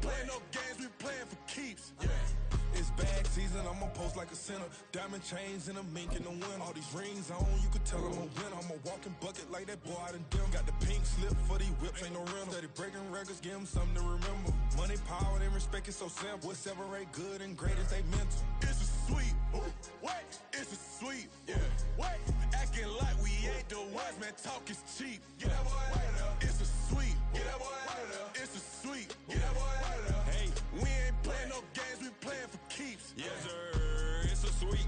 playing no games, we playing for keeps. Yeah. It's bag season, I'ma post like a sinner. Diamond chains and a mink in the wind. All these rings on, you can tell I'm a winner. I'm a walking bucket like that boy out in dim. Got the pink slip for these whips, ain't no rental. Steady breaking records, give them something to remember. Money, power, and respect is so simple. What separate good and great is they mental. It's a sweet, wait, it's a sweet, yeah. Wait, acting like we ain't the ones, man, talk is cheap. Get that boy out of there. It's a sweet, get that boy out of there. It's a sweet, get that boy out of there. Hey, we ain't playing no games, we playing for keeps. Yes, sir, it's a sweet.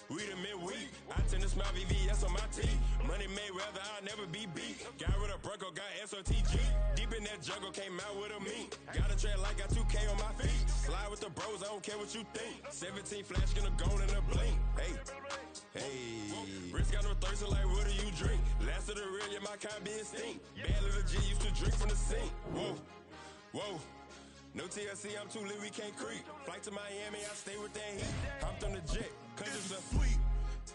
We the midweek. I tend to smile VVS on my teeth. Money made rather I'll never be beat. Got rid of Bronco, got SOTG. Deep in that jungle, came out with a meat. Got a tread like got 2K on my feet. Slide with the bros, I don't care what you think. 17 flash gonna go in a blink. Hey, hey. Wrist got no thirst, like what do you drink? Last of the real, yeah, my kind be extinct. Bad little G used to drink from the sink. Whoa, whoa. No TLC, I'm too lit, we can't creep. Flight to Miami, I stay with that heat. Hopped on the jet, cause it's a sweet.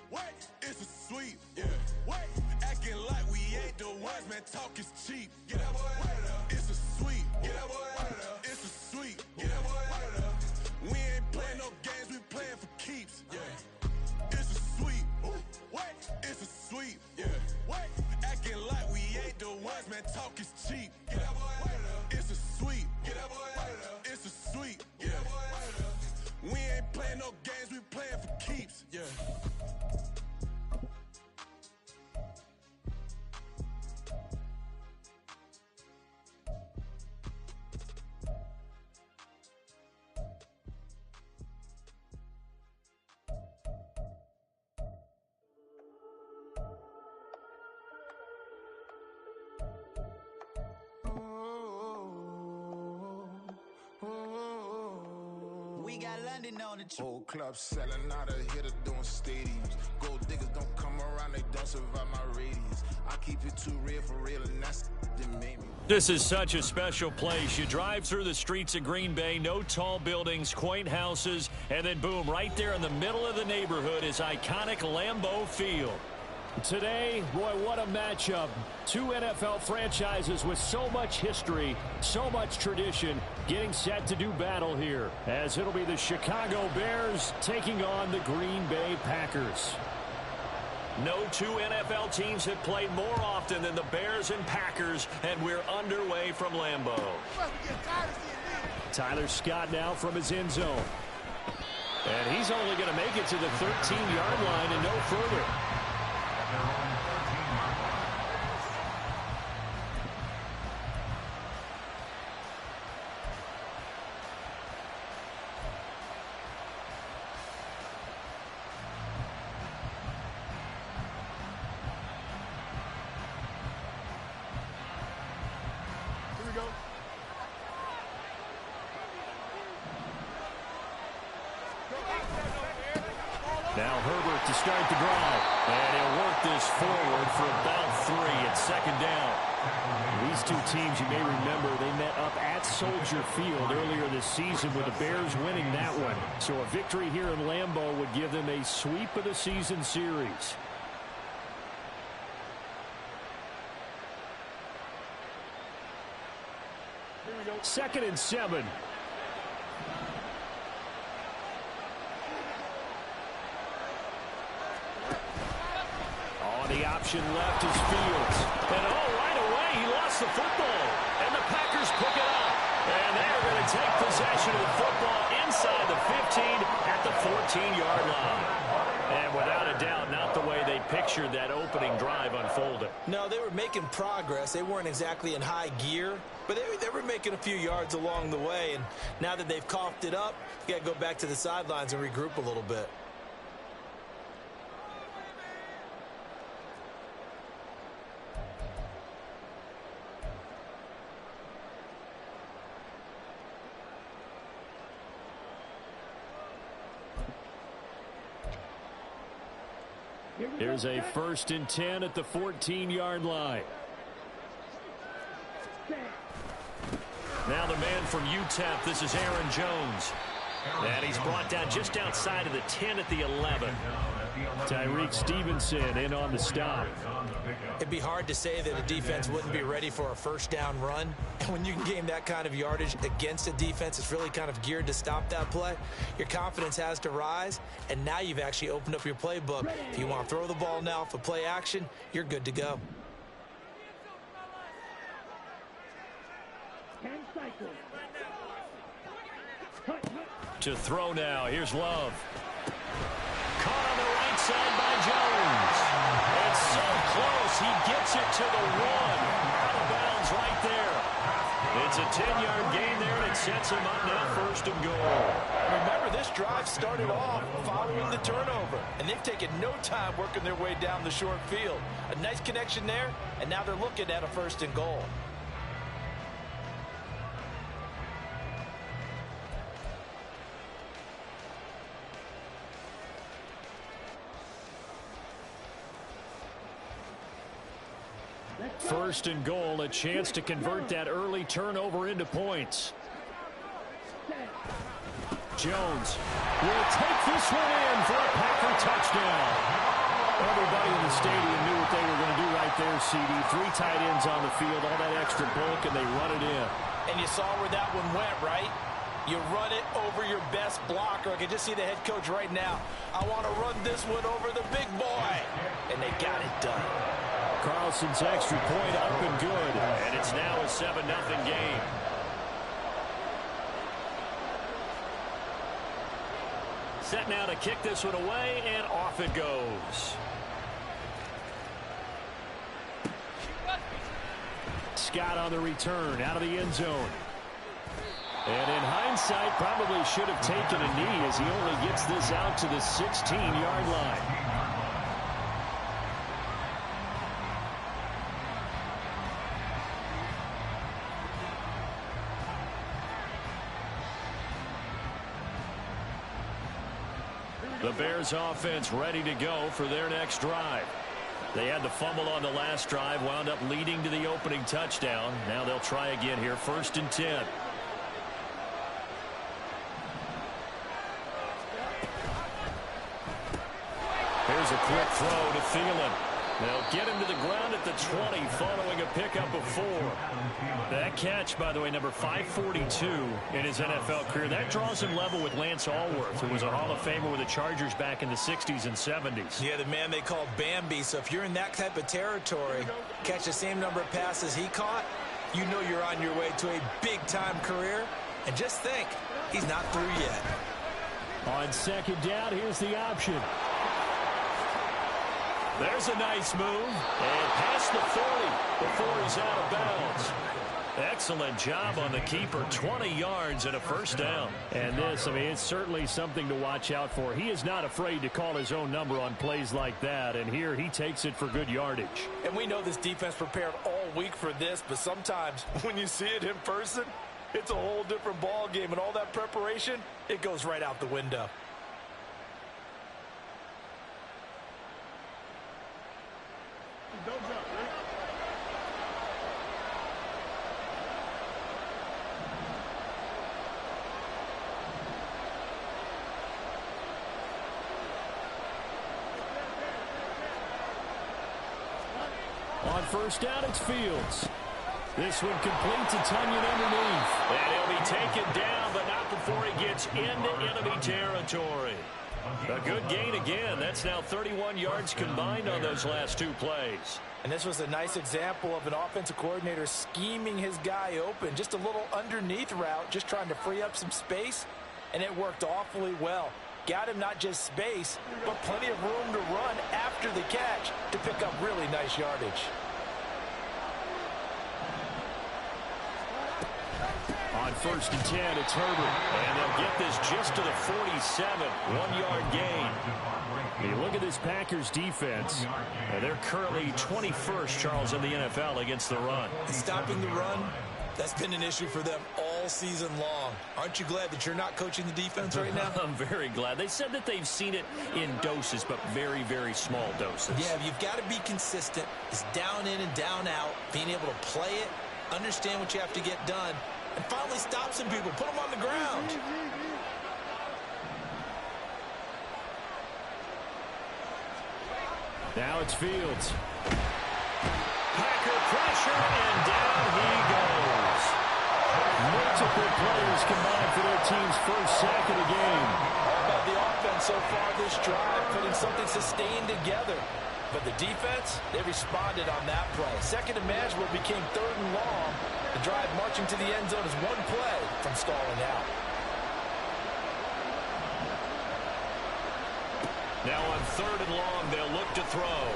Wait, it's a sweet. Yeah. Wait, acting like we ain't the ones, man, talk is cheap. Get that boy out of there. It's a sweet. Get that boy out of there. It's a sweet. Get that boy out of there. We ain't playing no games, we playing for keeps. Yeah. It's a sweet. Wait, it's a sweet. Yeah. Wait, acting like we ain't the ones, man, talk is cheap. Get that boy out of there. It's a sweet. Get that boy out of there. It's a sweet. Get that boy out of there. We ain't playing no games, we playing for keeps. Yeah. We got London on the whole club selling out of hitter doing stadiums. Gold diggers don't come around, they don't survive my radius. I keep it too real for real, and that's the made me. This is such a special place. You drive through the streets of Green Bay, no tall buildings, quaint houses, and then boom, right there in the middle of the neighborhood is iconic Lambeau Field. Today, boy, what a matchup. Two NFL franchises with so much history, so much tradition, getting set to do battle here, as it'll be the Chicago Bears taking on the Green Bay Packers. No two NFL teams have played more often than the Bears and Packers, and we're underway from Lambeau. Tyler Scott now from his end zone. And he's only going to make it to the 13-yard line and no further. Now Herbert to start the drive. And he'll work this forward for about 3 at second down. These two teams, you may remember, they met up at Soldier Field earlier this season with the Bears winning that one. So a victory here in Lambeau would give them a sweep of the season series. Second and 7. The option left is Fields. And right away, he lost the football. And the Packers pick it up. And they're going to take possession of the football inside the 15 at the 14-yard line. And without a doubt, not the way they pictured that opening drive unfolded. No, they were making progress. They weren't exactly in high gear, but they were making a few yards along the way. And now that they've coughed it up, you got to go back to the sidelines and regroup a little bit. Here's a 1st and 10 at the 14-yard line. Now the man from UTEP, this is Aaron Jones. And he's brought down just outside of the 10 at the 11. Tyreek Stevenson in on the stop. It'd be hard to say that a defense wouldn't be ready for a first down run. And when you can gain that kind of yardage against a defense that's really kind of geared to stop that play, your confidence has to rise, and now you've actually opened up your playbook. If you want to throw the ball now for play action, you're good to go. To throw now, here's Love. Caught on the right side by Jones. It's so close, he gets it to the 1. Out of bounds right there. It's a 10-yard gain there, and it sets him up now first and goal. Remember, this drive started off following the turnover, and they've taken no time working their way down the short field. A nice connection there, and now they're looking at a first and goal. First and goal, a chance to convert that early turnover into points. Jones will take this one in for a Packer touchdown. Everybody in the stadium knew what they were going to do right there, CD. 3 tight ends on the field, all that extra bulk, and they run it in. And you saw where that one went, right? You run it over your best blocker. I can just see the head coach right now. I want to run this one over the big boy. And they got it done. Carlson's extra point up and good. And it's now a 7-0 game. Set now to kick this one away, and off it goes. Scott on the return, out of the end zone. And in hindsight, probably should have taken a knee as he only gets this out to the 16-yard line. The Bears offense ready to go for their next drive. They had the fumble on the last drive, wound up leading to the opening touchdown. Now they'll try again here, 1st and 10. Here's a quick throw to Thielen. They'll get him to the ground at the 20 following a pickup of 4. That catch, by the way, number 542 in his NFL career. That draws him level with Lance Allworth, who was a Hall of Famer with the Chargers back in the 60s and 70s. Yeah, the man they called Bambi. So if you're in that type of territory, catch the same number of passes he caught, you know you're on your way to a big-time career. And just think, he's not through yet. On 2nd down, here's the option. There's a nice move, and past the 40 before he's out of bounds. Excellent job on the keeper, 20 yards and a first down. And this, I mean, it's certainly something to watch out for. He is not afraid to call his own number on plays like that, and here he takes it for good yardage. And we know this defense prepared all week for this, but sometimes when you see it in person, it's a whole different ball game, and all that preparation, it goes right out the window. On 1st down, it's Fields. This one complete to Tunyon underneath. And he'll be taken down, but not before he gets into enemy territory. A good gain again. That's now 31 yards combined on those last 2 plays. And this was a nice example of an offensive coordinator scheming his guy open. Just a little underneath route, just trying to free up some space, and it worked awfully well. Got him not just space, but plenty of room to run after the catch to pick up really nice yardage. On 1st and 10, it's Herbert. And they'll get this just to the 47, 1-yard gain. You look at this Packers defense. They're currently 21st, Charles, in the NFL against the run. Stopping the run, that's been an issue for them all season long. Aren't you glad that you're not coaching the defense right now? I'm very glad. They said that they've seen it in doses, but very, very small doses. Yeah, you've got to be consistent. It's down in and down out, being able to play it, understand what you have to get done, and finally stop some people, put them on the ground. Now it's Fields. Packer pressure, and down he goes. Multiple players combined for their team's first sack of the game. All about the offense so far this drive, putting something sustained together. But the defense, they responded on that play. Second and manageable became third and long. The drive marching to the end zone is one play from stalling out. Now on third and long, they'll look to throw.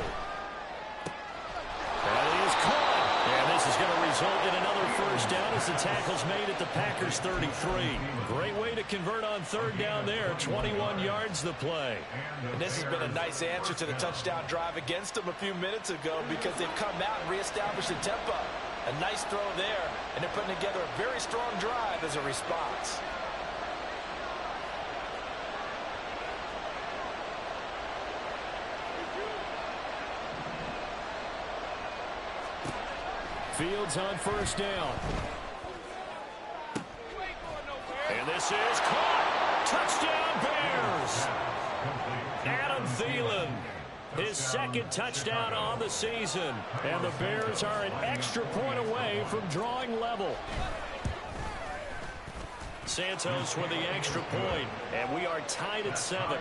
And he is caught. And this is going to result in another first down as the tackle's made at the Packers' 33. Great way to convert on third down there. 21 yards the play. And this has been a nice answer to the touchdown drive against them a few minutes ago because they've come out and reestablished the tempo. A nice throw there, and they're putting together a very strong drive as a response. Fields on first down. And this is caught. Touchdown, Bears. Adam Thielen, his second touchdown on the season. And the Bears are an extra point away from drawing level. Santos with the extra point, and we are tied at 7.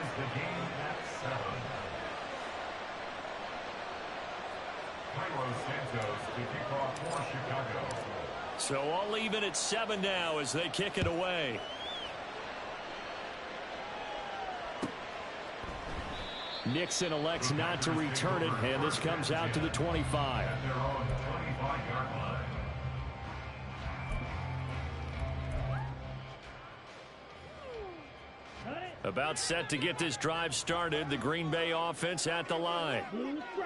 So all even at 7 now as they kick it away. Nixon elects not to return it, and this comes out to the 25. About set to get this drive started. The Green Bay offense at the line.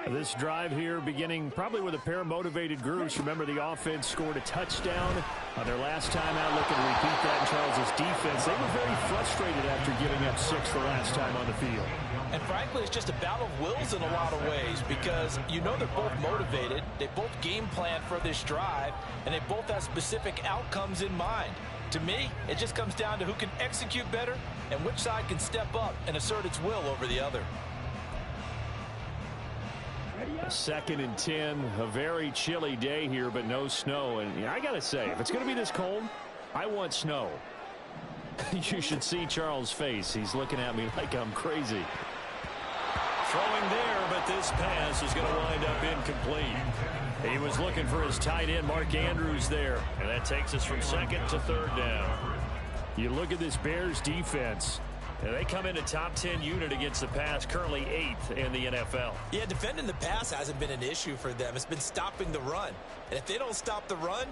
This drive here beginning probably with a pair of motivated groups. Remember, the offense scored a touchdown on their last time out. Looking to repeat that in Charles' defense. They were very frustrated after giving up 6 the last time on the field. And frankly, it's just a battle of wills in a lot of ways because you know they're both motivated. They both game plan for this drive, and they both have specific outcomes in mind. To me, it just comes down to who can execute better and which side can step up and assert its will over the other. 2nd and 10, a very chilly day here, but no snow. And I got to say, if it's going to be this cold, I want snow. You should see Charles' face. He's looking at me like I'm crazy. Throwing there, but this pass is going to wind up incomplete. He was looking for his tight end, Mark Andrews, there. And that takes us from 2nd to 3rd down. You look at this Bears defense. And they come in a top 10 unit against the pass, currently 8th in the NFL. Yeah, defending the pass hasn't been an issue for them. It's been stopping the run. And if they don't stop the run,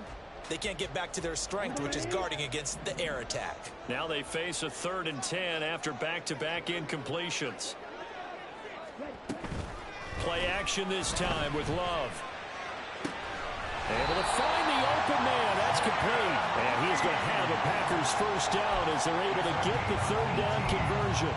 they can't get back to their strength, which is guarding against the air attack. Now they face a 3rd and 10 after back-to-back incompletions. Play action this time with Love. Able to find the open man. That's complete. And he's going to have a Packers first down as they're able to get the 3rd down conversion.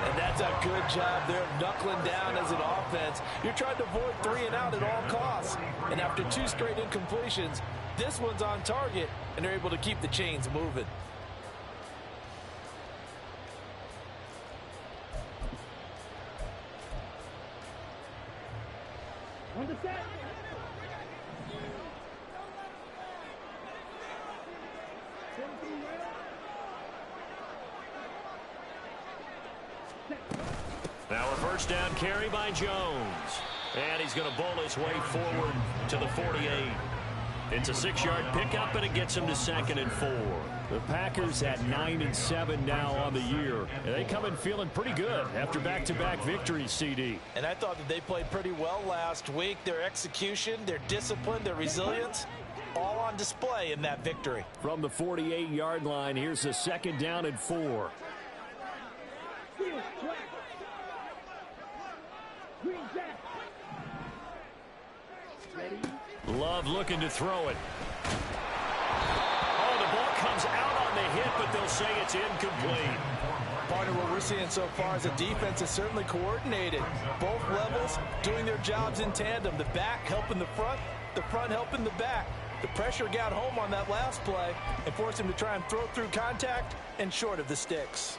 And that's a good job there of knuckling down as an offense. You're trying to avoid 3 and out at all costs. And after 2 straight incompletions, this one's on target, and they're able to keep the chains moving. On the set. Now a first down carry by Jones. And he's going to bowl his way forward to the 48. It's a 6-yard pickup, and it gets him to 2nd and 4. The Packers at 9-7 now on the year. And they come in feeling pretty good after back-to-back victories, CD. And I thought that they played pretty well last week. Their execution, their discipline, their resilience, all on display in that victory. From the 48-yard line, here's the 2nd down and 4. Love looking to throw it. Oh, the ball comes out on the hit, but they'll say it's incomplete. Partner, what we're seeing so far is the defense is certainly coordinated. Both levels doing their jobs in tandem. The back helping the front helping the back. The pressure got home on that last play and forced him to try and throw through contact and short of the sticks.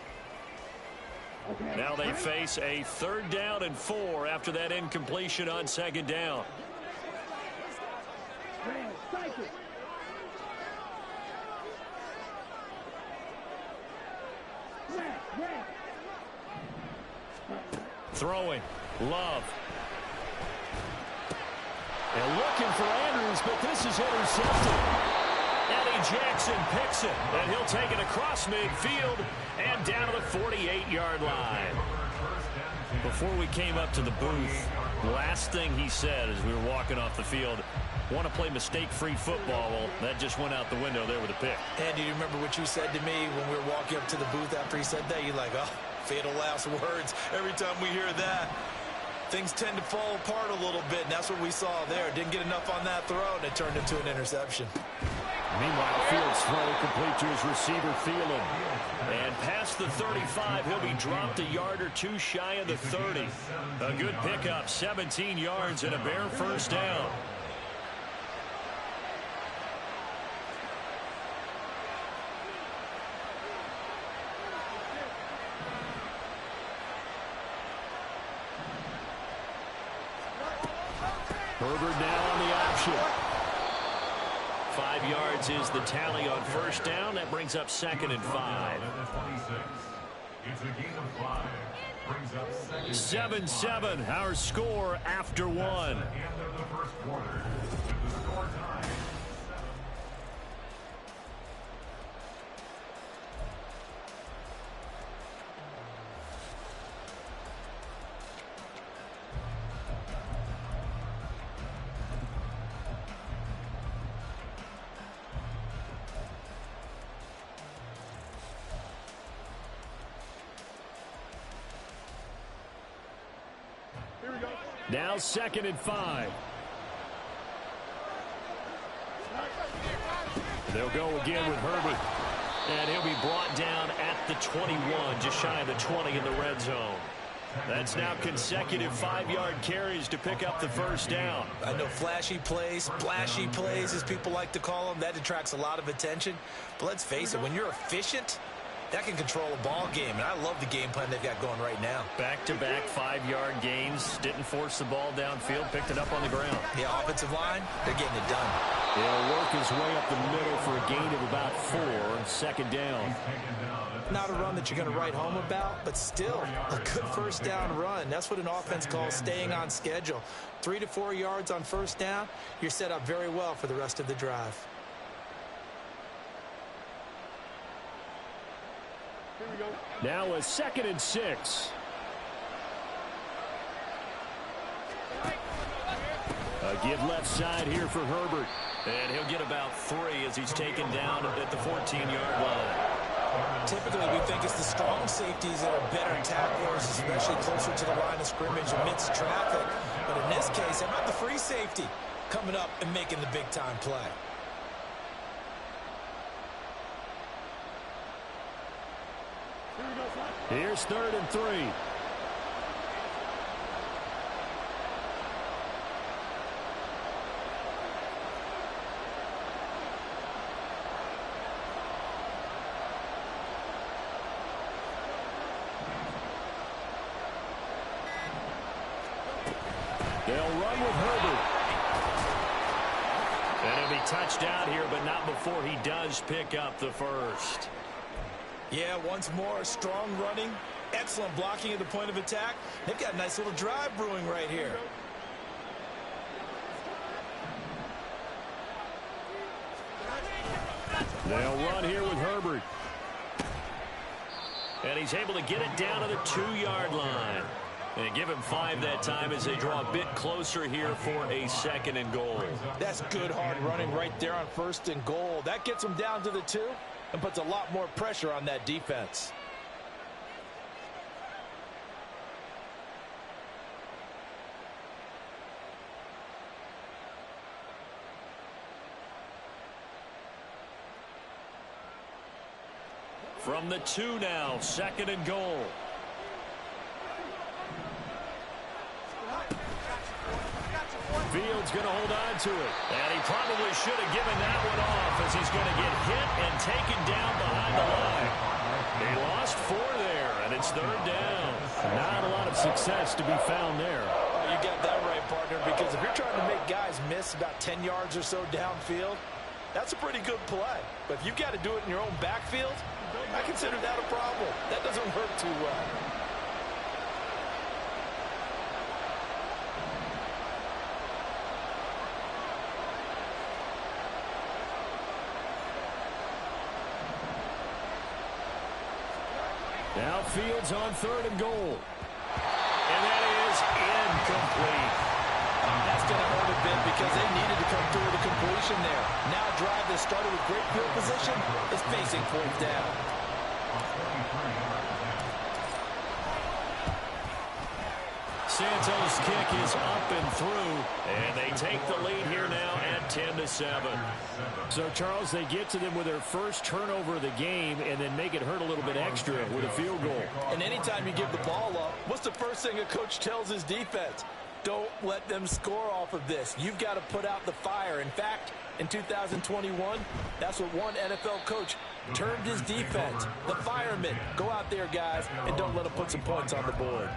Now they face a 3rd down and 4 after that incompletion on 2nd down. Throwing. Love. And looking for Andrews, but this is intercepted. Eddie Jackson picks it, and he'll take it across midfield and down to the 48-yard line. Before we came up to the booth, the last thing he said as we were walking off the field, want to play mistake-free football. Well, that just went out the window there with a pick. Andy, do you remember what you said to me when we were walking up to the booth after he said that? You're like, oh, fatal last words. Every time we hear that, things tend to fall apart a little bit, and that's what we saw there. Didn't get enough on that throw, and it turned into an interception. Meanwhile, Fields' throw complete to his receiver, Thielen. And past the 35, he'll be dropped a yard or two shy of the 30. A good pickup, 17 yards and a bare 1st down. Herbert now on the option. 5 yards is the tally on 1st down. That brings up 2nd and 5. 7-7, our score after 1. Now 2nd and 5. They'll go again with Herbert. And he'll be brought down at the 21, just shy of the 20 in the red zone. That's now consecutive 5-yard carries to pick up the 1st down. I know flashy plays, splashy plays, as people like to call them, that attracts a lot of attention. But let's face it, when you're efficient, that can control a ball game, and I love the game plan they've got going right now. Back-to-back 5-yard gains. Didn't force the ball downfield. Picked it up on the ground. Yeah, offensive line, they're getting it done. He'll work his way up the middle for a gain of about 4 on 2nd down. Not a run that you're going to write home about, but still a good 1st down run. That's what an offense calls staying on schedule. 3 to 4 yards on 1st down, you're set up very well for the rest of the drive. Now a 2nd and 6. A give left side here for Herbert. And he'll get about 3 as he's taken down at the 14-yard line. Typically, we think it's the strong safeties that are better tacklers, especially closer to the line of scrimmage amidst traffic. But in this case, how about the free safety coming up and making the big-time play? Here's 3rd and 3. They'll run with Herbert. And he'll be touched out here, but not before he does pick up the 1st. Yeah, once more, strong running, excellent blocking at the point of attack. They've got a nice little drive brewing right here. They'll run here with Herbert. And he's able to get it down to the 2-yard line. And give him 5 that time as they draw a bit closer here for a 2nd and goal. That's good hard running right there on 1st and goal. That gets them down to the 2 and puts a lot more pressure on that defense. From the 2 now, 2nd and goal. Fields going to hold on to it. And he probably should have given that one off as he's going to get hit and taken down behind the line. They lost 4 there, and It's third down. Not a lot of success to be found there. Oh, you got that right, partner, because if you're trying to make guys miss about 10 yards or so downfield, that's a pretty good play. But if you've got to do it in your own backfield, I consider that a problem. That doesn't work too well. Now Fields on third and goal. And that is incomplete. That's going to hurt a bit because they needed to come through with a completion there. Now a drive that started with great field position is facing fourth down. Santos' kick is up and through, and they take the lead here now at 10-7. So, Charles, they get to them with their first turnover of the game and then make it hurt a little bit extra with a field goal. And anytime you give the ball up, what's the first thing a coach tells his defense? Don't let them score off of this. You've got to put out the fire. In fact, in 2021, that's what one NFL coach termed his defense, the firemen. Go out there, guys, and don't let them put some points on the board.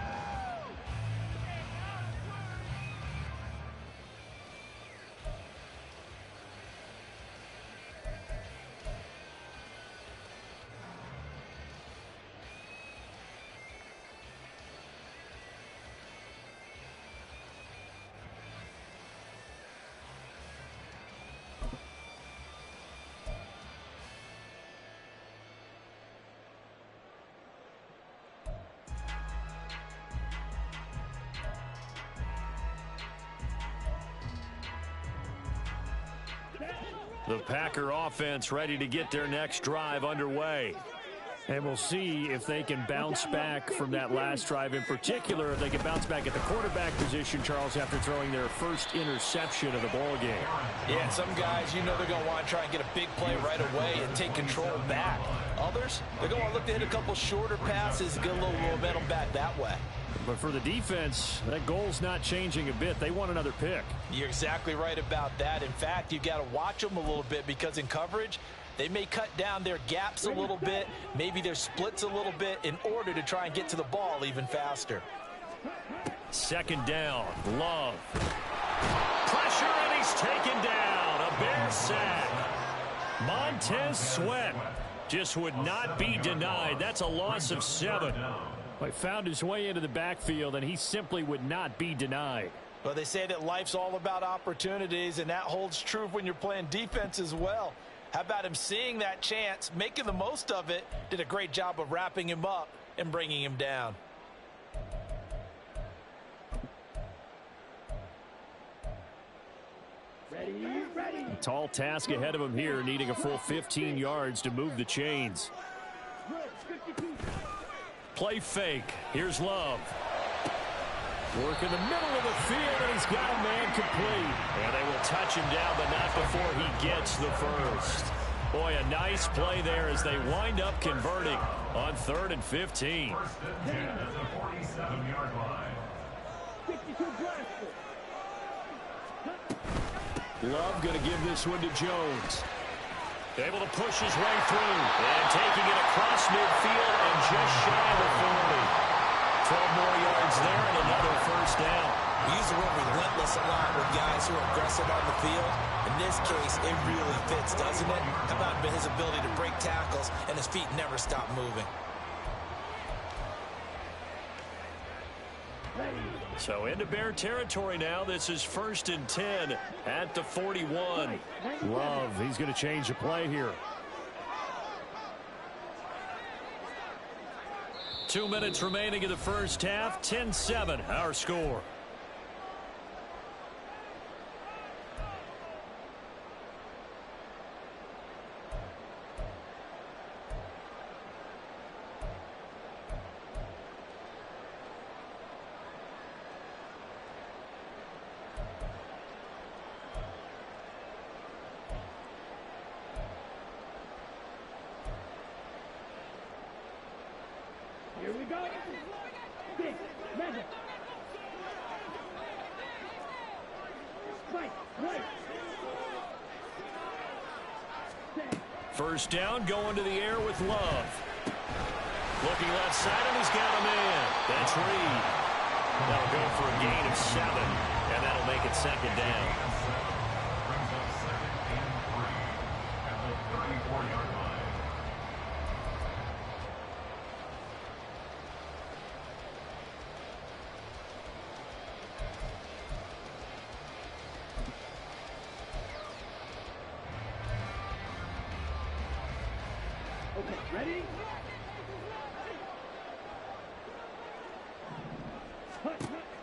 The Packer offense ready to get their next drive underway. And we'll see if they can bounce back from that last drive. In particular, if they can bounce back at the quarterback position, Charles, after throwing their first interception of the ball game. Yeah, some guys, you know they're going to want to try and get a big play right away and take control back. Others, they're going to look to hit a couple shorter passes and get a little momentum back that way. But for the defense, that goal's not changing a bit. They want another pick. You're exactly right about that. In fact, you've got to watch them a little bit because in coverage, they may cut down their gaps a little bit, maybe their splits a little bit in order to try and get to the ball even faster. Second down, Love. Pressure, and he's taken down. A Bear sack. Montez Sweat just would not be denied. That's a loss of 7. He found his way into the backfield, and he simply would not be denied. Well, they say that life's all about opportunities, and that holds true when you're playing defense as well. How about him seeing that chance, making the most of it, did a great job of wrapping him up and bringing him down. Ready. Tall task ahead of him here, needing a full 15 yards to move the chains. Play fake. Here's Love. Work in the middle of the field, and he's got a man complete. And they will touch him down, but not before he gets the first. Boy, a nice play there as they wind up converting on 3rd and 15. Love going to give this one to Jones. Able to push his way through and taking it across midfield and just shy of the 40. 12 more yards there and another first down. We use the word relentless a lot with guys who are aggressive on the field. In this case, it really fits, doesn't it? How about his ability to break tackles and his feet never stop moving? So into Bear territory now. This is 1st and 10 at the 41. Love, he's going to change the play here. 2 minutes remaining in the first half. 10-7 our score. Here we go. First down, going to the air with Love. Looking left side, and he's got a man. That's Reed. That'll go for a gain of 7, and that'll make it second down. Ready?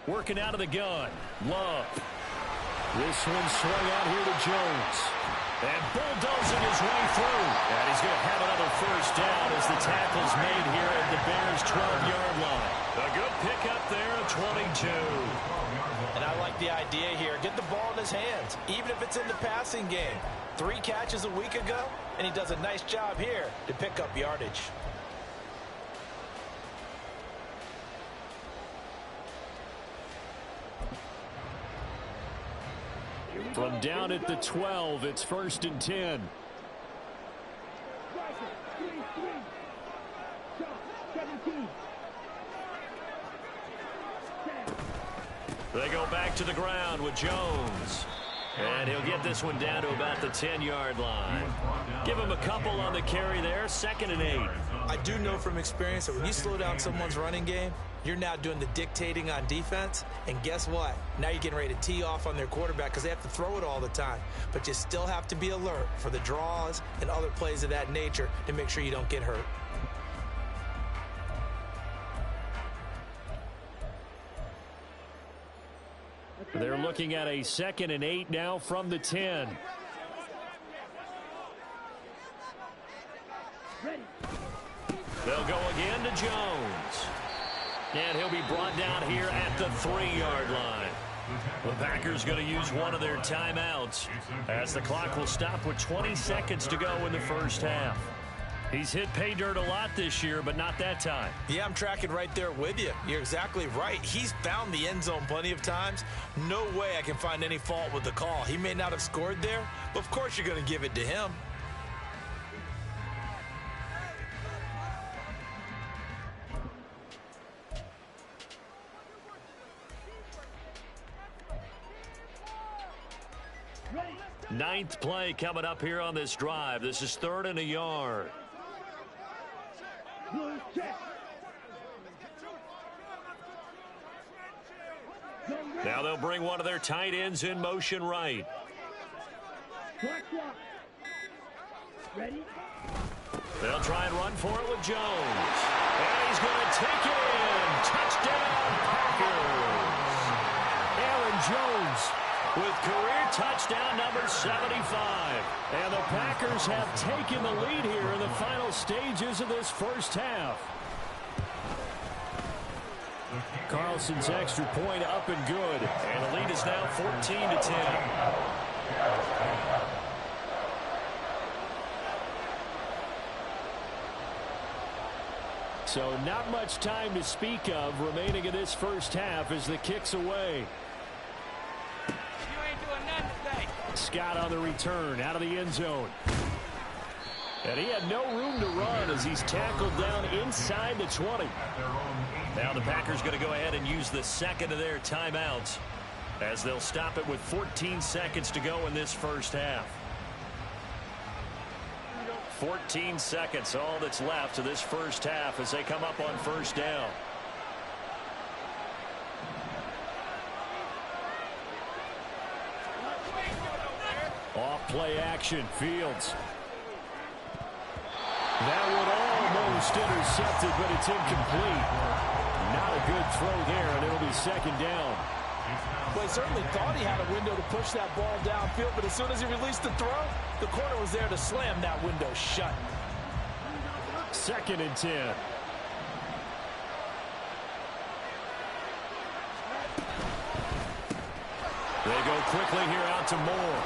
Working out of the gun. Love. This one swung out here to Jones. And bulldozing his way through. And he's going to have another first down as the tackle's made here at the Bears' 12-yard line. A good pickup there at 22. And I like the idea here. Get the ball in his hands, even if it's in the passing game. 3 catches a week ago, and he does a nice job here to pick up yardage. From down at the 12, it's 1st and 10. They go back to the ground with Jones. And he'll get this one down to about the 10-yard line. Give him a couple on the carry there, 2nd and 8. I do know from experience that when you slow down someone's running game, you're now doing the dictating on defense. And guess what? Now you're getting ready to tee off on their quarterback because they have to throw it all the time. But you still have to be alert for the draws and other plays of that nature to make sure you don't get hurt. They're looking at a 2nd and 8 now from the 10. They'll go again to Jones. And he'll be brought down here at the 3-yard line. The Packers going to use one of their timeouts as the clock will stop with 20 seconds to go in the first half. He's hit pay dirt a lot this year, but not that time. Yeah, I'm tracking right there with you. You're exactly right. He's found the end zone plenty of times. No way I can find any fault with the call. He may not have scored there, but of course you're going to give it to him. Ninth play coming up here on this drive. This is 3rd and a yard. Now they'll bring one of their tight ends in motion right. They'll try and run for it with Jones. And he's going to take it in. Touchdown, Packers. Aaron Jones with career touchdown number 75. And the Packers have taken the lead here in the final stages of this first half. Carlson's extra point up and good. And the lead is now 14-10. So not much time to speak of remaining in this first half as the kick's away. Scott on the return out of the end zone. And he had no room to run as he's tackled down inside the 20. Now the Packers going to go ahead and use the second of their timeouts as they'll stop it with 14 seconds to go in this first half. 14 seconds, all that's left of this first half as they come up on first down. Off play action, Fields. That one almost intercepted, but it's incomplete. Not a good throw there, and it'll be second down. Well, he certainly thought he had a window to push that ball downfield, but as soon as he released the throw, the corner was there to slam that window shut. 2nd and 10. They go quickly here out to Moore.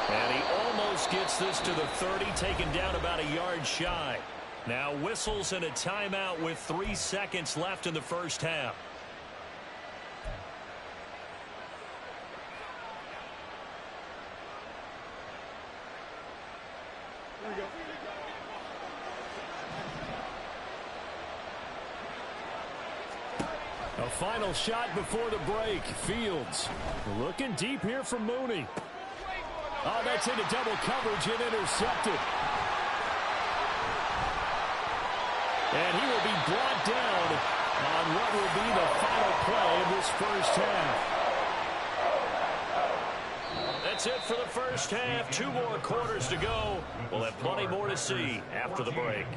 And he almost gets this to the 30, taken down about a yard shy. Now whistles and a timeout with 3 seconds left in the first half. A final shot before the break. Fields looking deep here for Mooney. Oh, that's into double coverage and intercepted. And he will be brought down on what will be the final play of this first half. That's it for the first half. 2 more quarters to go. We'll have plenty more to see after the break.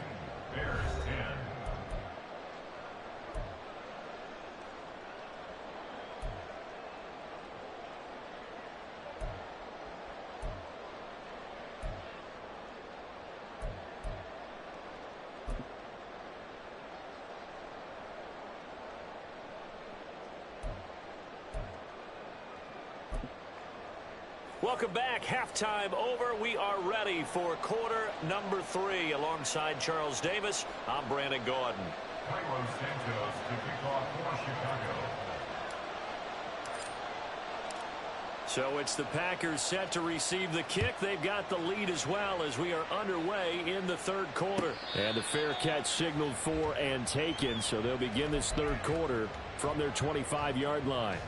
Welcome back. Halftime over. We are ready for quarter number 3. Alongside Charles Davis, I'm Brandon Gaudin. Carlos Santos to kick off for Chicago. So it's the Packers set to receive the kick. They've got the lead as well as we are underway in the third quarter. And a fair catch signaled for and taken. So they'll begin this third quarter from their 25-yard line.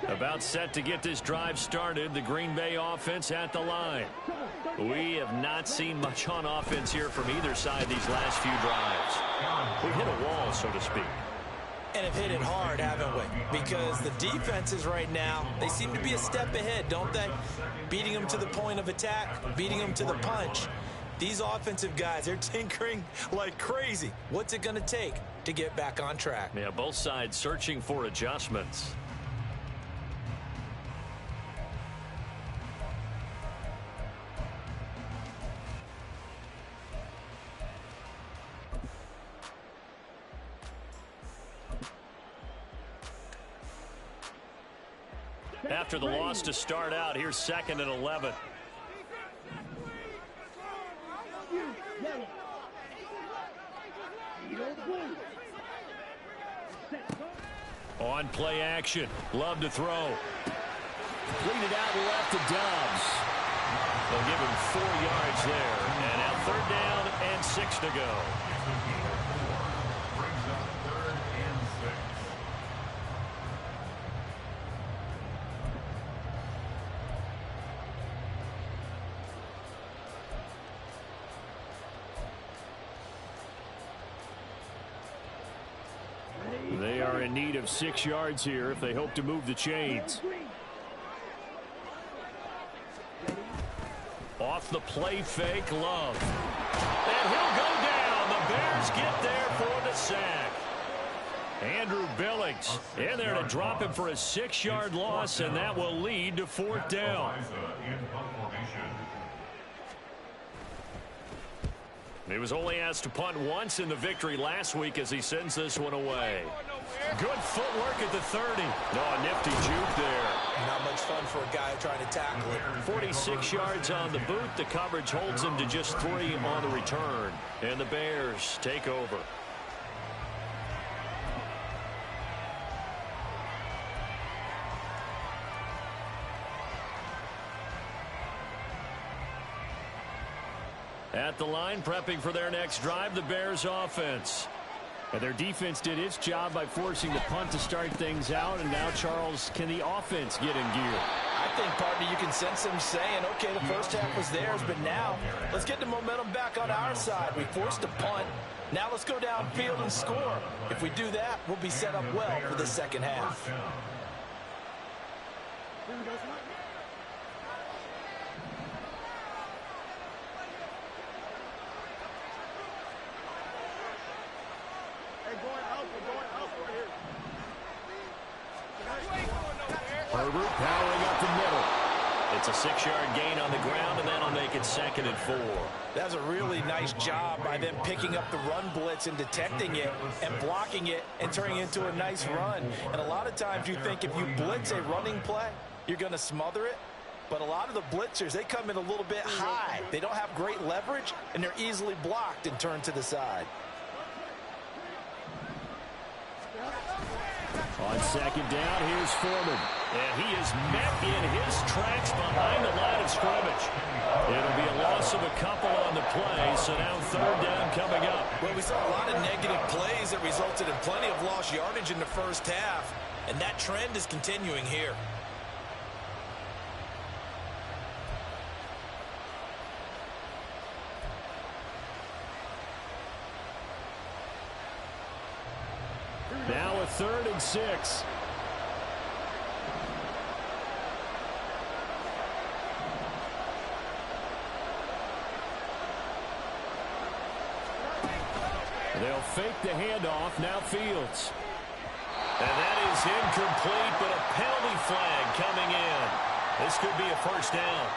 About set to get this drive started. The Green Bay offense at the line. We have not seen much on offense here from either side these last few drives. We hit a wall, so to speak. And have hit it hard, haven't we? Because the defenses right now, they seem to be a step ahead, don't they? Beating them to the point of attack, beating them to the punch. These offensive guys, they're tinkering like crazy. What's it going to take to get back on track? Yeah, both sides searching for adjustments. After the loss to start out, here's 2nd and 11. On play action. Love to throw. Lead it out left to Dobbs. They'll give him 4 yards there. And now 3rd down and 6 to go. They are in need of 6 yards here if they hope to move the chains. Off the play fake, Love. And he'll go down. The Bears get there for the sack. Andrew Billings in there to drop him for a 6-yard loss, and that will lead to 4th down. He was only asked to punt once in the victory last week as he sends this one away. Good footwork at the 30. No, a nifty juke there. Not much fun for a guy trying to tackle it. 46 yards on the boot. The coverage holds him to just 3 on the return. And the Bears take over. At the line, prepping for their next drive, the Bears offense. And their defense did its job by forcing the punt to start things out. And now, Charles, can the offense get in gear? I think, partner, you can sense them saying, okay, the first half was theirs, but now let's get the momentum back on our side. We forced a punt. Now let's go downfield and score. If we do that, we'll be set up well for the second half. Herbert powering up the middle. It's a 6-yard gain on the ground, and that'll make it 2nd and 4. That's a really nice job by them picking up the run blitz and detecting it and blocking it and turning it into a nice run. And a lot of times you think if you blitz a running play, you're going to smother it. But a lot of the blitzers, they come in a little bit high. They don't have great leverage, and they're easily blocked and turned to the side. On 2nd down, here's Foreman. And he is met in his tracks behind the line of scrimmage. It'll be a loss of a couple on the play, so now 3rd down coming up. Well, we saw a lot of negative plays that resulted in plenty of lost yardage in the first half, and that trend is continuing here. Now a 3rd and 6. They'll fake the handoff. Now Fields. And that is incomplete, but a penalty flag coming in. This could be a 1st down.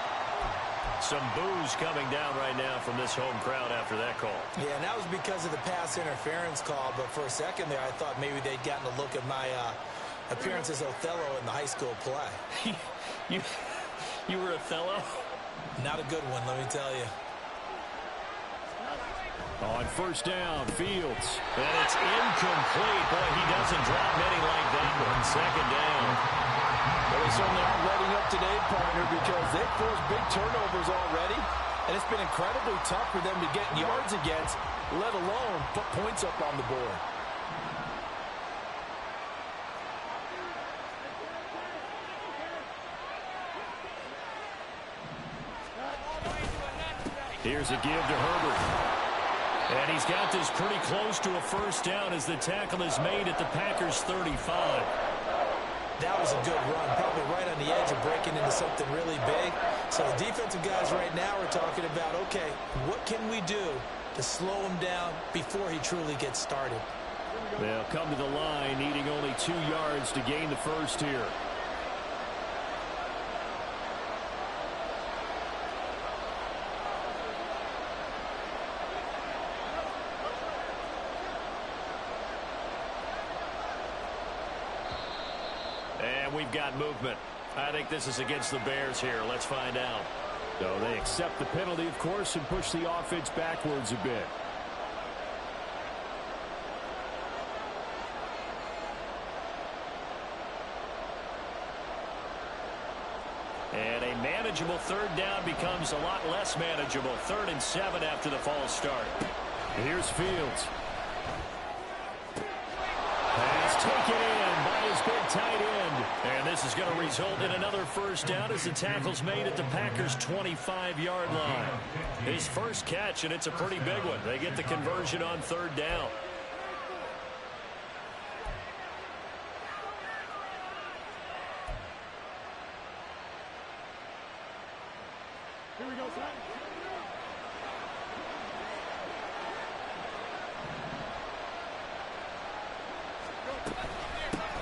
Some boos coming down right now from this home crowd after that call. Yeah, and that was because of the pass interference call, but for a second there I thought maybe they'd gotten a look at my appearance as Othello in the high school play. You were Othello? Not a good one, let me tell you. On 1st down, Fields. And it's incomplete. Boy, he doesn't drop many like that one. 2nd down. Well, they certainly aren't letting up today, partner, because they've forced big turnovers already, and it's been incredibly tough for them to get yards against, let alone put points up on the board. Here's a give to Herbert. And he's got this pretty close to a 1st down as the tackle is made at the Packers' 35. That was a good run, probably right on the edge of breaking into something really big. So the defensive guys right now are talking about, okay, what can we do to slow him down before he truly gets started? They'll come to the line, needing only 2 yards to gain the 1st here. And we've got movement. I think this is against the Bears here. Let's find out. So they accept the penalty, of course, and push the offense backwards a bit. And a manageable 3rd down becomes a lot less manageable. 3rd and 7 after the false start. Here's Fields. Pass taken in by his big tight end. And this is going to result in another 1st down as the tackle's made at the Packers' 25-yard line. His first catch, and it's a pretty big one. They get the conversion on 3rd down. Here we go, son.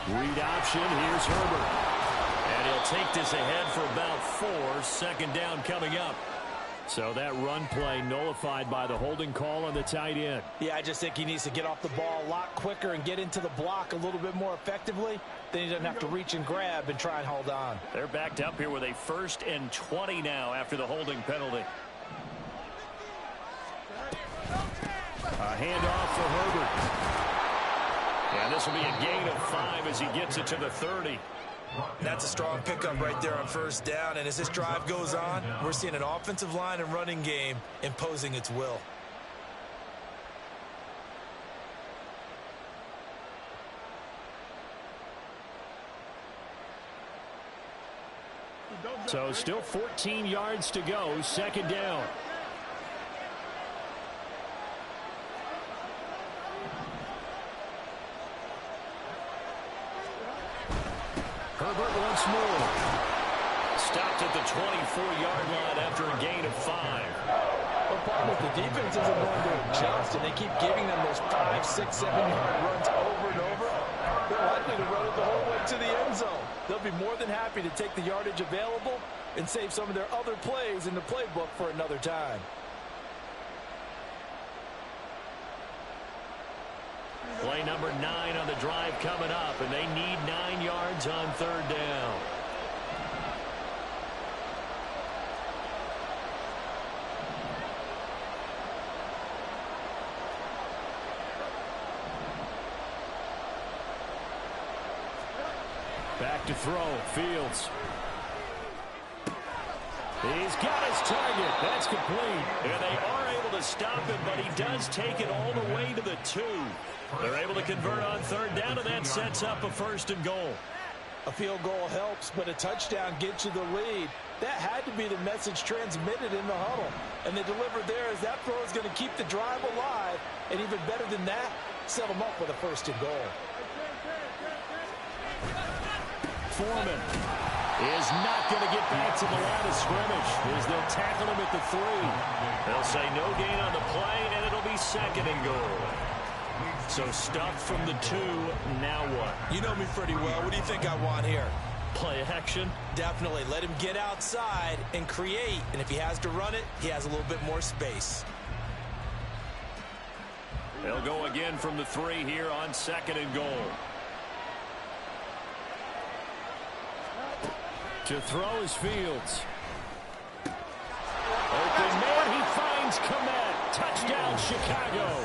Read option. Here's Herbert. And he'll take this ahead for about 4. 2nd down coming up. So that run play nullified by the holding call on the tight end. Yeah, I just think he needs to get off the ball a lot quicker and get into the block a little bit more effectively. Then he doesn't have to reach and grab and try and hold on. They're backed up here with a 1st and 20 now after the holding penalty. A handoff for Herbert. And this will be a gain of 5 as he gets it to the 30. That's a strong pickup right there on 1st down. And as this drive goes on, we're seeing an offensive line and running game imposing its will. So still 14 yards to go. 2nd down. Herbert once more. Stopped at the 24-yard line after a gain of 5. Well, partner, the defense isn't going to adjust, and they keep giving them those 5, 6, 7-yard runs over and over. They're likely to run it the whole way to the end zone. They'll be more than happy to take the yardage available and save some of their other plays in the playbook for another time. Play number 9 on the drive coming up, and they need 9 yards on third down. Back to throw, Fields. He's got his target. That's complete. And they are able to stop him, but he does take it all the way to the 2. They're able to convert on third down, and that sets up a 1st and goal. A field goal helps, but a touchdown gets you the lead. That had to be the message transmitted in the huddle. And they delivered there as that throw is going to keep the drive alive. And even better than that, set them up with a 1st and goal. Foreman is not going to get back to the line of scrimmage as they'll tackle him at the 3. They'll say no gain on the play, and it'll be 2nd and goal. So stuffed from the 2, now what? You know me pretty well. What do you think I want here? Play action? Definitely. Let him get outside and create. And if he has to run it, he has a little bit more space. They'll go again from the 3 here on 2nd and goal. To throw is Fields. Open man, he finds Kmet. Touchdown, Chicago.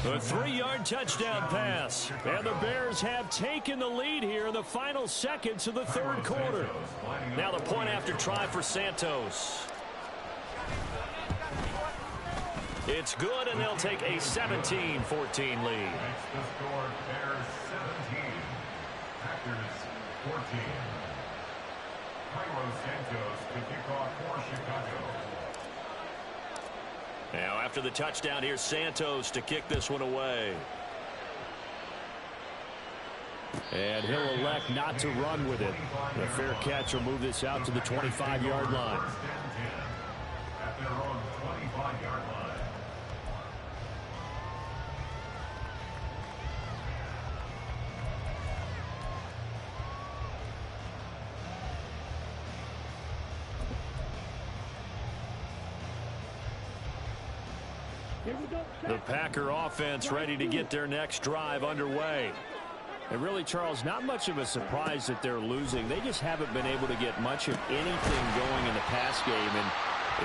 A 3-yard touchdown pass. And the Bears have taken the lead here in the final seconds of the 3rd quarter. Now the point after try for Santos. It's good, and they'll take a 17-14 lead. Makes the score Bears 17, Packers 14. Cairo Santos to kick off for Chicago. Now after the touchdown, here's Santos to kick this one away. And he'll elect not to run with it. The fair catch will move this out to the 25-yard line. At their own 25-yard line. The Packer offense ready to get their next drive underway. And really, Charles, not much of a surprise that they're losing. They just haven't been able to get much of anything going in the pass game. And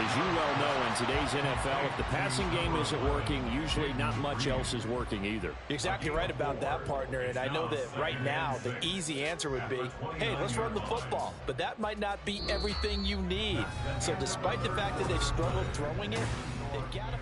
as you well know, in today's NFL, if the passing game isn't working, usually not much else is working either. You're exactly right about that, partner. And I know that right now the easy answer would be, hey, let's run the football. But that might not be everything you need. So despite the fact that they've struggled throwing it, they've got to...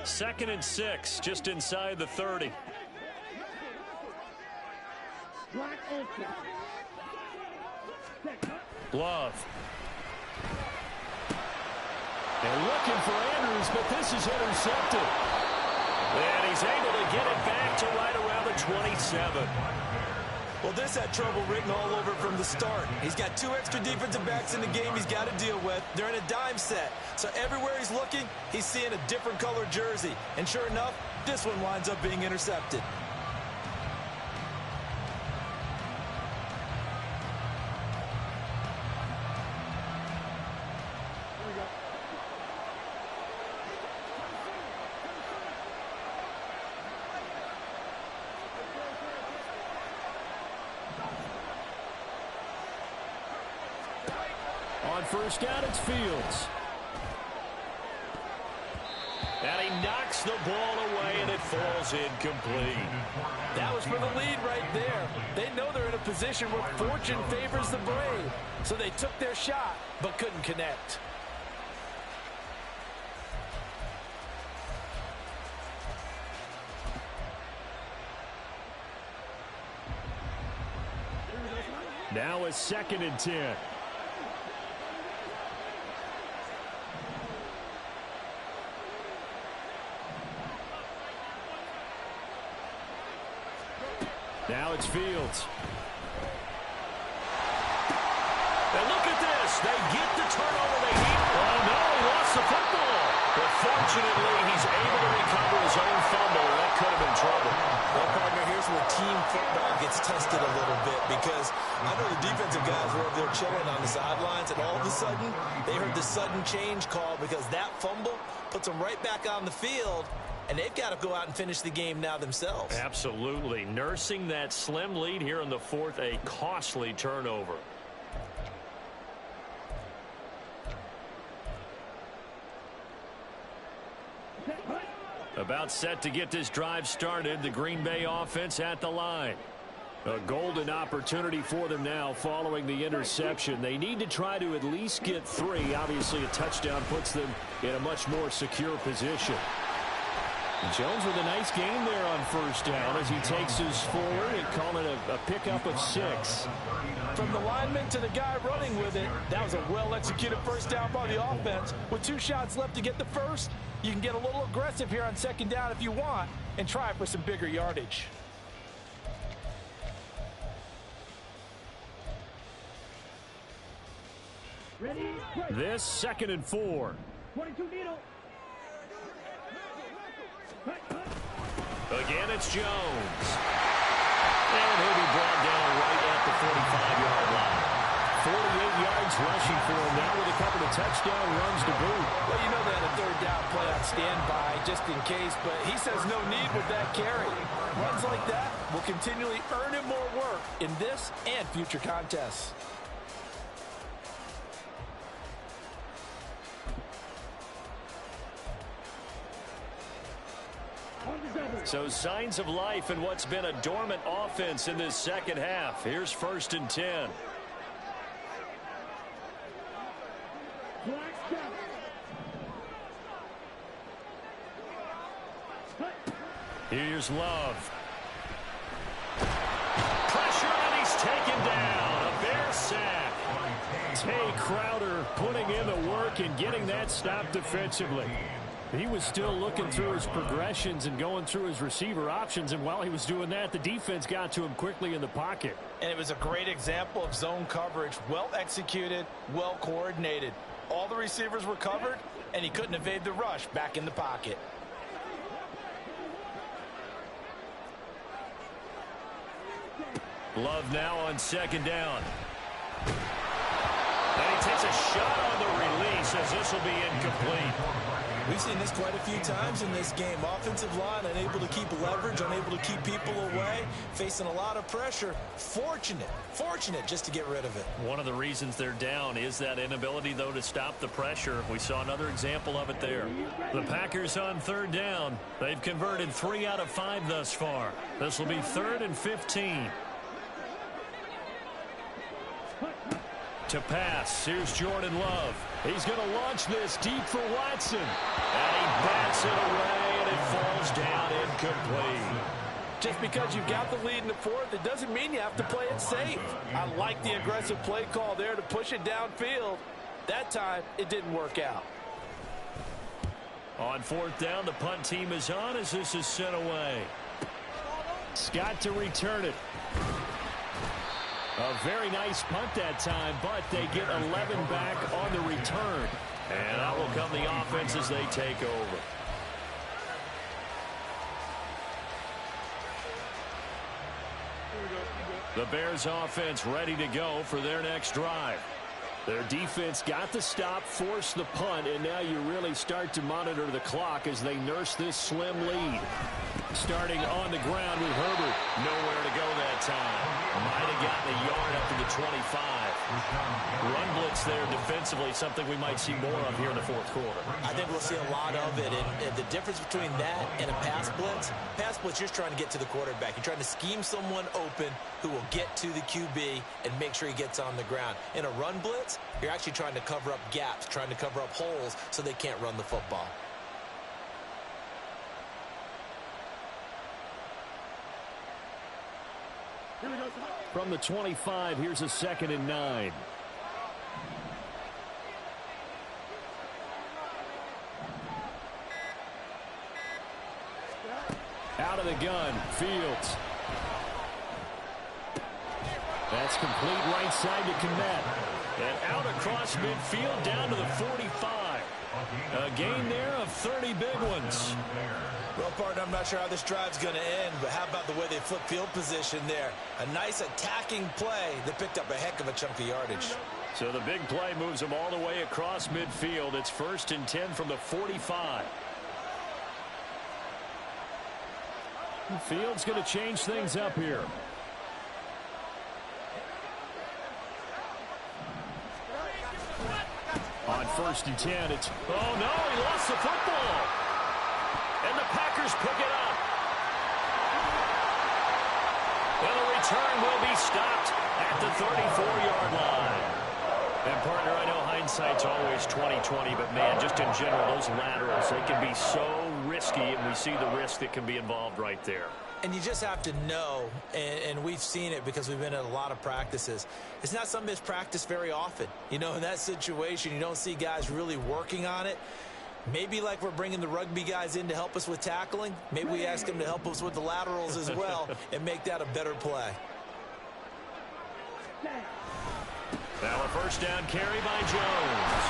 Second and 6, just inside the 30. Love. And looking for Andrews, but this is intercepted. And he's able to get it back to right around the 27. Well, this had trouble written all over from the start. He's got 2 extra defensive backs in the game he's got to deal with. They're in a dime set. So everywhere he's looking, he's seeing a different color jersey. And sure enough, this one winds up being intercepted. On first down, it's Fields. And he knocks the ball away, and it falls incomplete. That was for the lead right there. They know they're in a position where fortune favors the brave. So they took their shot, but couldn't connect. Now it's 2nd and 10. Now it's Fields. And look at this. They get the turnover they need. Oh, no, he lost the football. But fortunately, he's able to recover his own fumble. That could have been trouble. Well, partner, here's where team football gets tested a little bit because I know the defensive guys were over there chilling on the sidelines, and all of a sudden, they heard the sudden change call because that fumble puts them right back on the field, and they've got to go out and finish the game now themselves. Absolutely. Nursing that slim lead here in the fourth, a costly turnover. About set to get this drive started. The Green Bay offense at the line. A golden opportunity for them now following the interception. They need to try to at least get 3. Obviously, a touchdown puts them in a much more secure position. Jones with a nice gain there on first down as he takes his forward and calling it a pickup of 6. From the lineman to the guy running with it, that was a well-executed first down by the offense. With 2 shots left to get the first, you can get a little aggressive here on second down if you want and try for some bigger yardage. This 2nd and 4. 22 needle. Again, it's Jones. And he'll be brought down right at the 45-yard line. 48 yards rushing for him now with a couple of touchdown runs to boot. Well, you know they had a third down play on standby just in case, but he says no need with that carry. Runs like that will continually earn him more work in this and future contests. So signs of life in what's been a dormant offense in this second half. Here's 1st and 10. Here's Love. Pressure and he's taken down. A Bear sack. Tay Crowder putting in the work and getting that stop defensively. He was still looking through his progressions and going through his receiver options, and while he was doing that, the defense got to him quickly in the pocket. And it was a great example of zone coverage. Well executed, well coordinated. All the receivers were covered, and he couldn't evade the rush back in the pocket. Love now on second down. And he takes a shot on the release as this will be incomplete. We've seen this quite a few times in this game. Offensive line unable to keep leverage, unable to keep people away, facing a lot of pressure. Fortunate just to get rid of it. One of the reasons they're down is that inability, though, to stop the pressure. We saw another example of it there. The Packers on third down. They've converted 3 out of 5 thus far. This will be 3rd and 15. To pass, here's Jordan Love. He's going to launch this deep for Watson. And he bats it away, and it falls down incomplete. Just because you've got the lead in the fourth, it doesn't mean you have to play it safe. I like the aggressive play call there to push it downfield. That time, it didn't work out. On 4th down, the punt team is on as this is sent away. Scott to return it. A very nice punt that time, but they get 11 back on the return. And out will come the offense as they take over. The Bears offense ready to go for their next drive. Their defense got the stop, forced the punt, and now you really start to monitor the clock as they nurse this slim lead. Starting on the ground with Herbert. Nowhere to go that time. Might have gotten a yard up to the 25. Run blitz there defensively, something we might see more of here in the fourth quarter. I think we'll see a lot of it. And the difference between that and a pass blitz, you're just trying to get to the quarterback. You're trying to scheme someone open who will get to the QB and make sure he gets on the ground. In a run blitz, you're actually trying to cover up gaps, trying to cover up holes so they can't run the football. From the 25, here's a 2nd and 9. Out of the gun, Fields. That's complete right side to Kmet. And out across midfield down to the 45. A gain there of 30 big ones. Well, partner, I'm not sure how this drive's going to end, but how about the way they flip field position there? A nice attacking play that picked up a heck of a chunk of yardage. So the big play moves them all the way across midfield. It's 1st and 10 from the 45. The field's going to change things up here. On 1st and 10, it's... Oh, no, he lost the football. And the Packers pick it up. And the return will be stopped at the 34-yard line. And, partner, I know hindsight's always 20/20, but, man, just in general, those laterals, they can be so risky, and we see the risk that can be involved right there. And you just have to know, and we've seen it because we've been at a lot of practices. It's not something that's practiced very often. You know, in that situation, you don't see guys really working on it. Maybe like we're bringing the rugby guys in to help us with tackling. Maybe we ask them to help us with the laterals as well and make that a better play. Now a first down carry by Jones.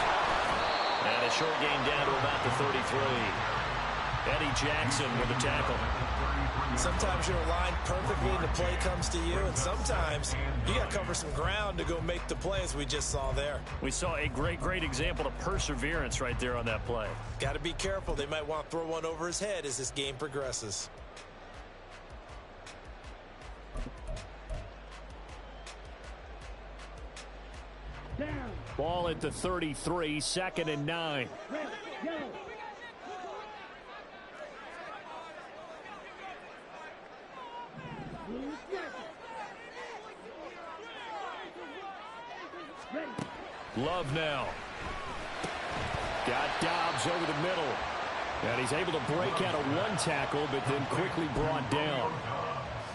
And a short gain down to about the 33. Eddie Jackson with the tackle. Sometimes you're aligned perfectly and the play comes to you, and sometimes you got to cover some ground to go make the play, as we just saw there. We saw a great example of perseverance right there on that play. Got to be careful. They might want to throw one over his head as this game progresses. Ball at the 33, 2nd and 9. Love now. Got Dobbs over the middle. And he's able to break out of one tackle, but then quickly brought down.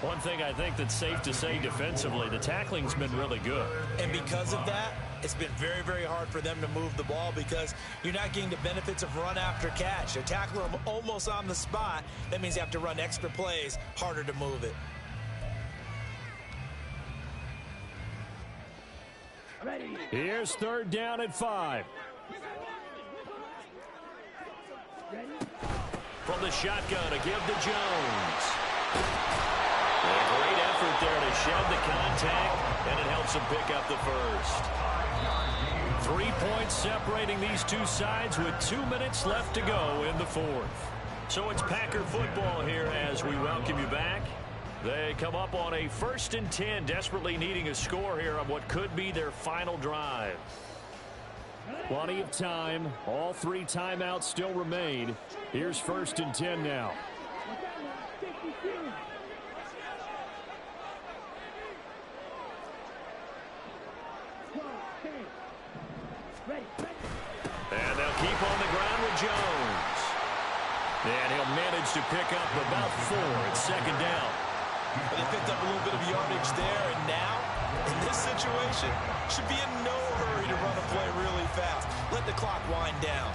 One thing I think that's safe to say defensively, the tackling's been really good. And because of that, it's been very hard for them to move the ball because you're not getting the benefits of run after catch. They're tackling them almost on the spot. That means you have to run extra plays, harder to move it. Here's 3rd down at 5. From the shotgun to give to Jones. A great effort there to shed the contact, and it helps him pick up the first. 3 points separating these two sides with 2 minutes left to go in the 4th. So it's Packer football here as we welcome you back. They come up on a 1st and 10, desperately needing a score here on what could be their final drive. Plenty of time. All 3 timeouts still remain. Here's 1st and 10 now. And they'll keep on the ground with Jones. And he'll manage to pick up about 4 at 2nd down. Well, they picked up a little bit of yardage there, and now, in this situation, should be in no hurry to run a play really fast. Let the clock wind down.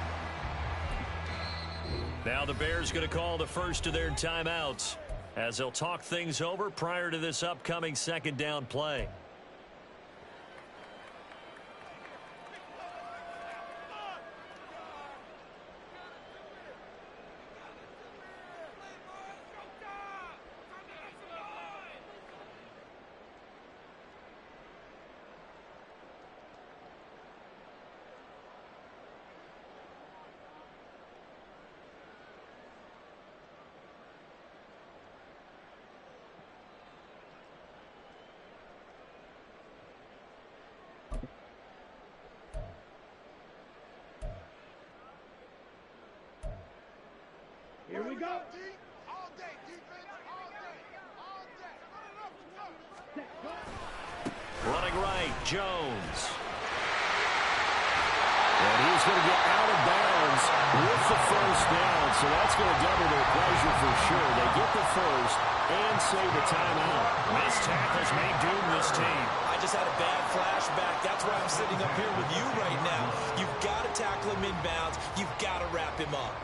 Now the Bears going to call the first of their timeouts as they'll talk things over prior to this upcoming 2nd down play. Here we go. Running right, Jones. And he's going to get out of bounds with the first down, so that's going to double their pleasure for sure. They get the first and save the timeout. Missed tackles may doom this team. I just had a bad flashback. That's why I'm sitting up here with you right now. You've got to tackle him inbounds. You've got to wrap him up.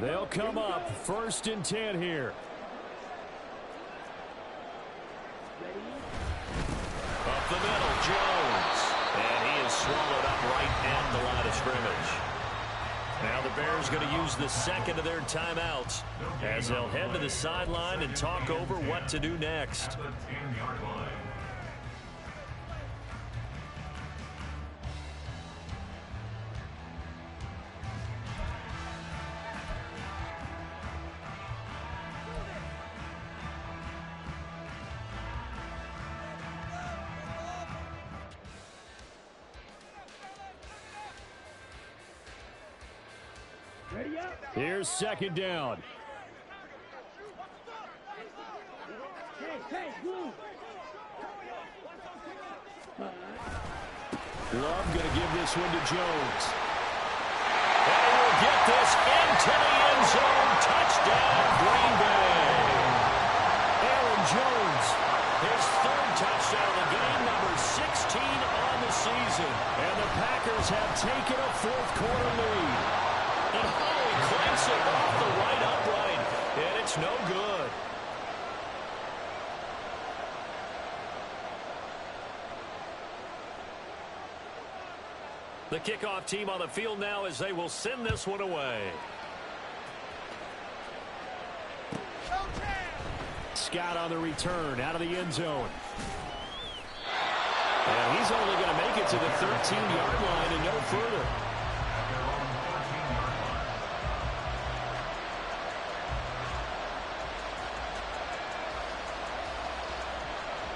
They'll come up 1st and 10 here. Up the middle, Jones. And he is swallowed up right at the line of scrimmage. Now the Bears going to use the second of their timeouts as they'll head to the sideline and talk over what to do next. Here's 2nd down. Love going to give this one to Jones. And he will get this into the end zone. Touchdown, Green Bay. Aaron Jones. His 3rd touchdown of the game, number 16 on the season. And the Packers have taken a 4th quarter lead. And Howie clanks it off the right upright, and it's no good. The kickoff team on the field now as they will send this one away. Scott on the return out of the end zone. And he's only going to make it to the 13-yard line and no further.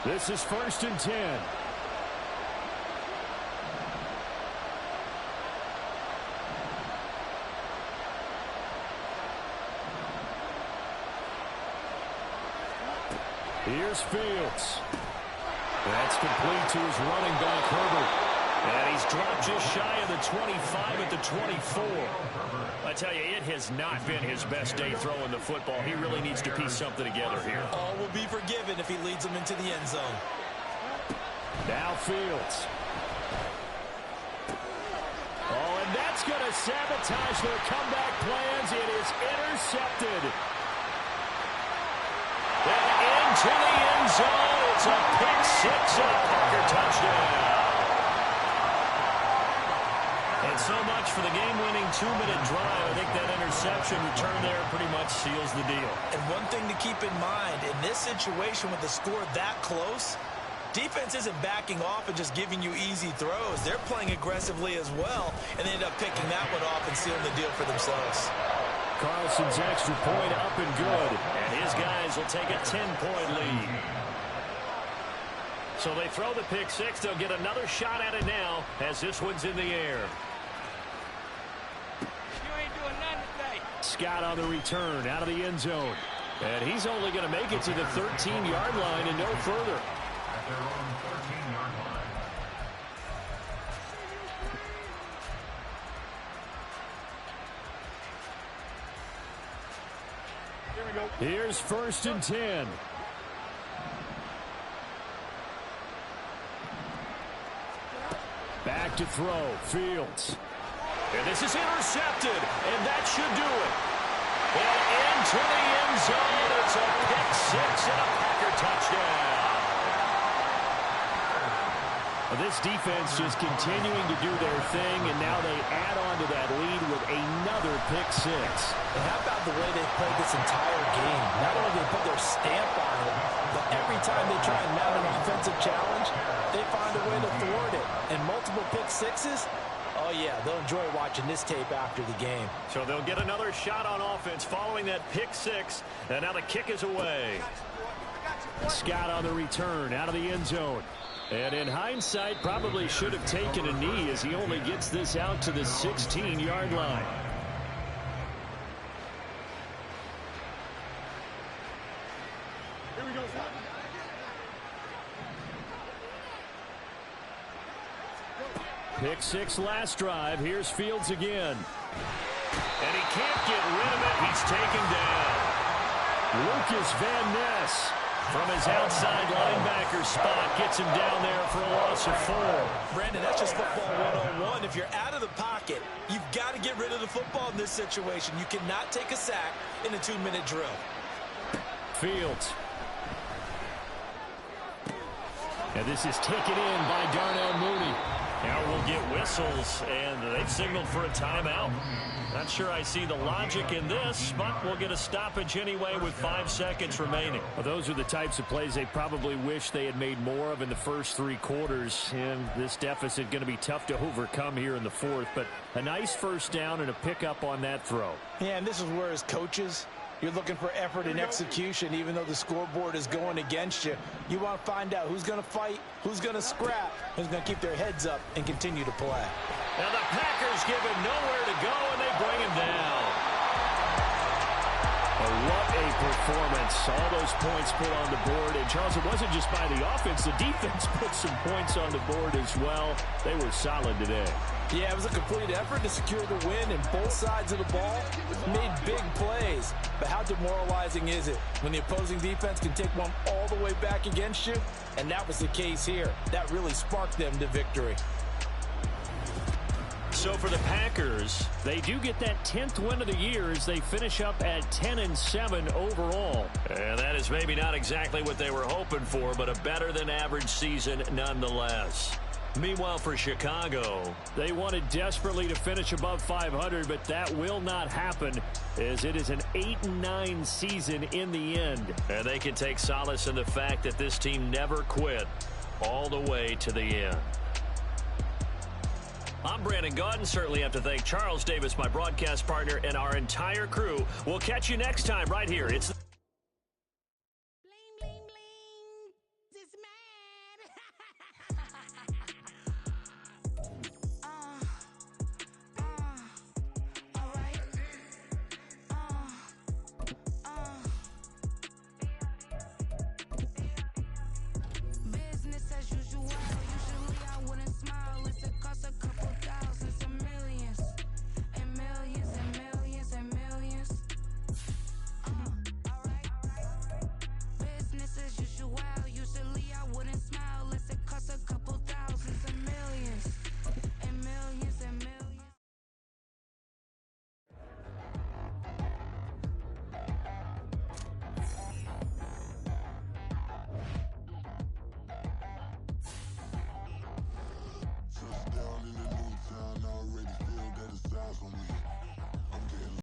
This is 1st and 10. Here's Fields. That's complete to his running back, Herbert. And he's dropped just shy of the 25 at the 24. I tell you, it has not been his best day throwing the football. He really needs to piece something together here. All will be forgiven if he leads them into the end zone. Now Fields. Oh, and that's going to sabotage their comeback plans. It is intercepted. And into the end zone. It's a pick six and a Packer touchdown. And so much for the game-winning 2-minute drive. I think that interception return there pretty much seals the deal. And one thing to keep in mind, in this situation with the score that close, defense isn't backing off and just giving you easy throws. They're playing aggressively as well, and they end up picking that one off and sealing the deal for themselves. Carlson's extra point up and good. And his guys will take a 10-point lead. So they throw the pick six. They'll get another shot at it now as this one's in the air. Scott on the return out of the end zone. And he's only going to make it to the 13-yard line and no further. At their own 13-yard line. Here we go. Here's 1st and 10. Back to throw. Fields. And this is intercepted, and that should do it. And into the end zone, it's a pick six and a Packer touchdown. This defense just continuing to do their thing, and now they add on to that lead with another pick six. And how about the way they played this entire game? Not only did they put their stamp on it, but every time they try and mount an offensive challenge, they find a way to thwart it. And multiple pick sixes, oh yeah, they'll enjoy watching this tape after the game. So they'll get another shot on offense following that pick six, and now the kick is away. Scott on the return out of the end zone. And in hindsight, probably should have taken a knee as he only gets this out to the 16-yard line. Here we go, son. Pick six last drive. Here's Fields again. And he can't get rid of it. He's taken down. Lucas Van Ness From his outside linebacker spot, gets him down there for a loss of 4. Brandon, that's just football 101. If you're out of the pocket, you've got to get rid of the football in this situation. You cannot take a sack in a 2-minute drill. Fields. And this is taken in by Darnell Mooney. Now we'll get whistles, and they've signaled for a timeout. Not sure I see the logic in this, but we'll get a stoppage anyway with 5 seconds remaining. Well, those are the types of plays they probably wish they had made more of in the first 3 quarters, and this deficit going to be tough to overcome here in the 4th. But a nice first down and a pickup on that throw. Yeah, and this is where, as coaches, you're looking for effort and execution, even though the scoreboard is going against you. You want to find out who's going to fight, who's going to scrap, who's going to keep their heads up and continue to play. Now the Packers give him nowhere to go, and they bring him down. What a performance. All those points put on the board. And, Charles, it wasn't just by the offense. The defense put some points on the board as well. They were solid today. Yeah, it was a complete effort to secure the win, and both sides of the ball made big plays. But how demoralizing is it when the opposing defense can take one all the way back against you? And that was the case here. That really sparked them to victory. So for the Packers, they do get that 10th win of the year as they finish up at 10-7 overall. And that is maybe not exactly what they were hoping for, but a better than average season nonetheless. Meanwhile, for Chicago, they wanted desperately to finish above 500, but that will not happen as it is an 8-9 season in the end. And they can take solace in the fact that this team never quit all the way to the end. I'm Brandon Gaudin. Certainly have to thank Charles Davis, my broadcast partner, and our entire crew. We'll catch you next time right here. It's